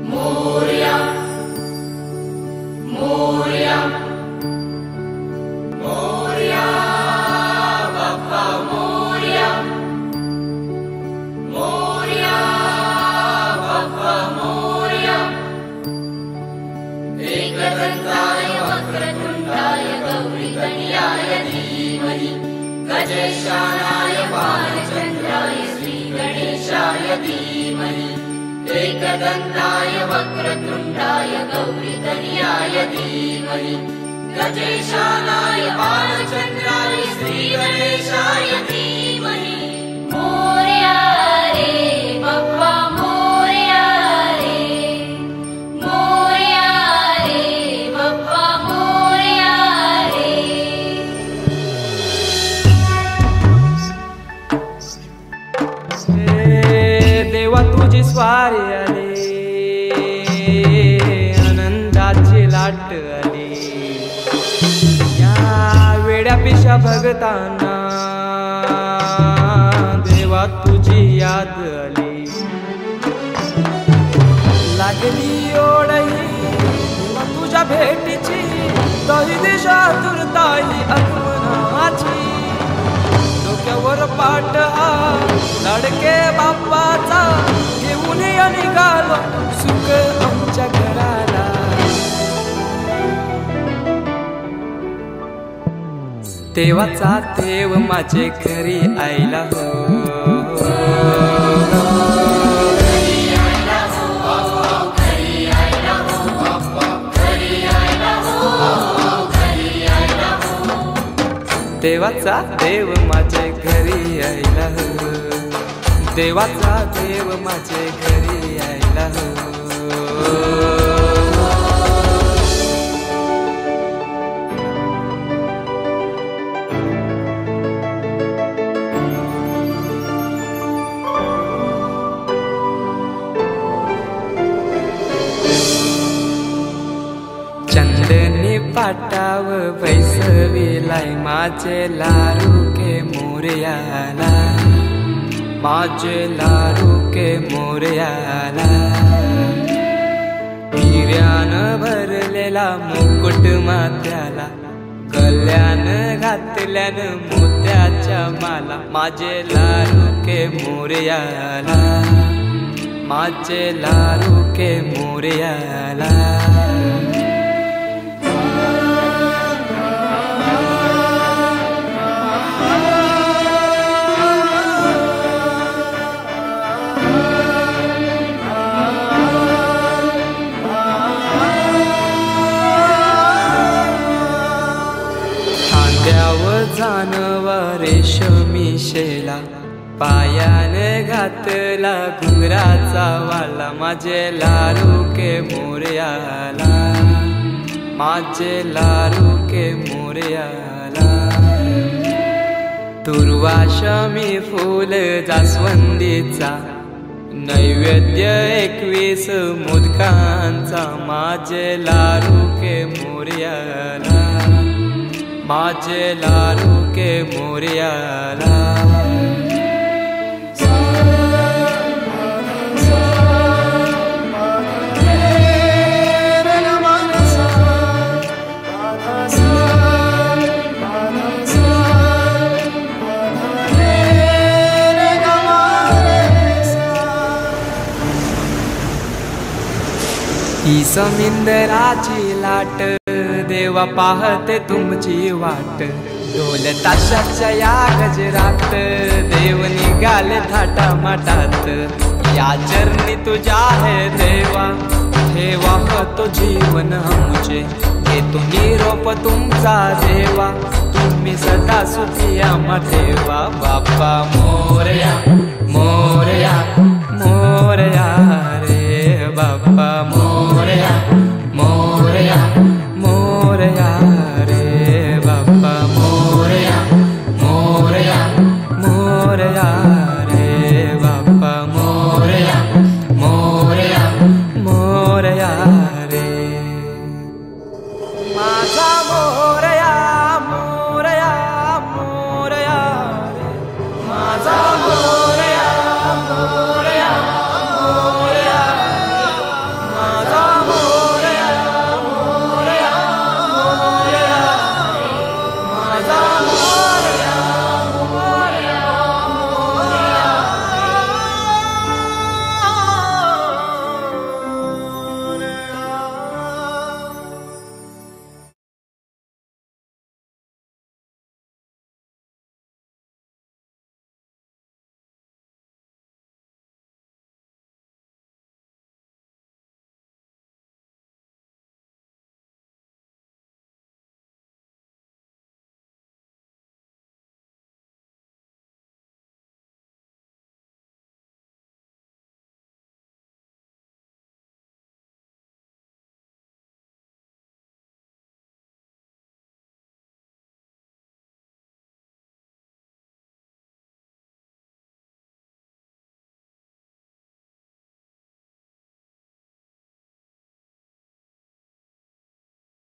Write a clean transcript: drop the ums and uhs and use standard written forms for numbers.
मोरया मोरया मोरया बाप्पा मोरया मोरया बाप्पा मोरया एकदंताय वक्रतुंडाय गौरीकन्याय धीमहि गजेशानाय बालचन्द्राय श्रीगणेशाय धीमहि एकदंताय वक्रतुंडाय गौरीकन्याय धीमहि गजेशानाय बालचन्द्राय श्रीगणेशाय धीमहि मोरया रे बाप्पा मोरया रे मोरया रे बाप्पा मोरया रे। देवा तुझी स्वारी आली आनंदाची लाट आली या वेड्या पिशा भगतांना देवा तुझी याद आली लागली ओढही देवा तुझ्या भेटीची तही दिशा तुरताई आगमनाची डोक्यावर पाट हा लाडके बाप्पाचा घेऊन निघालो सुख आमच्या घराला। देवाचा देव माझे घरी आयला हो देवाचा देव माझे घरी आयला हो देवाचा देव माझे घरी आयला हो। चंदनी पाटाव बैसविलाय माझे लारू के मोरयाला माझे लारू के मोरयाला हिऱ्यान भरलेला मुकुट माथ्याला गल्यान घातल्यान मोत्याच्या माला माझे लारू के मोरयाला माझे लारू के मोरयाला। जानवा रेशमी शेला पायाने घातला घुंगराचा वाला माझे लारू के मोरयाला माझे लारू के मोरयाला। दुर्वाशमी फूल जास्वंदीचा नैवेद्य 21 मोदकांचा माझे लारू के मोरयाला माझे लारू के मोरयाला। ही समिंदराची लाट देवा पाहते तुमची वाट ढोल ताशाच्या या गजरात देव निघाले थाटा माटात या चरणी तुझ्या है देवा ठेवा तो जीवन आमचे घेतो निरोप तुमचा देवा तुम्ही सदा सुखी आम्हा ठेवा बाप्पा मोरया मोरया।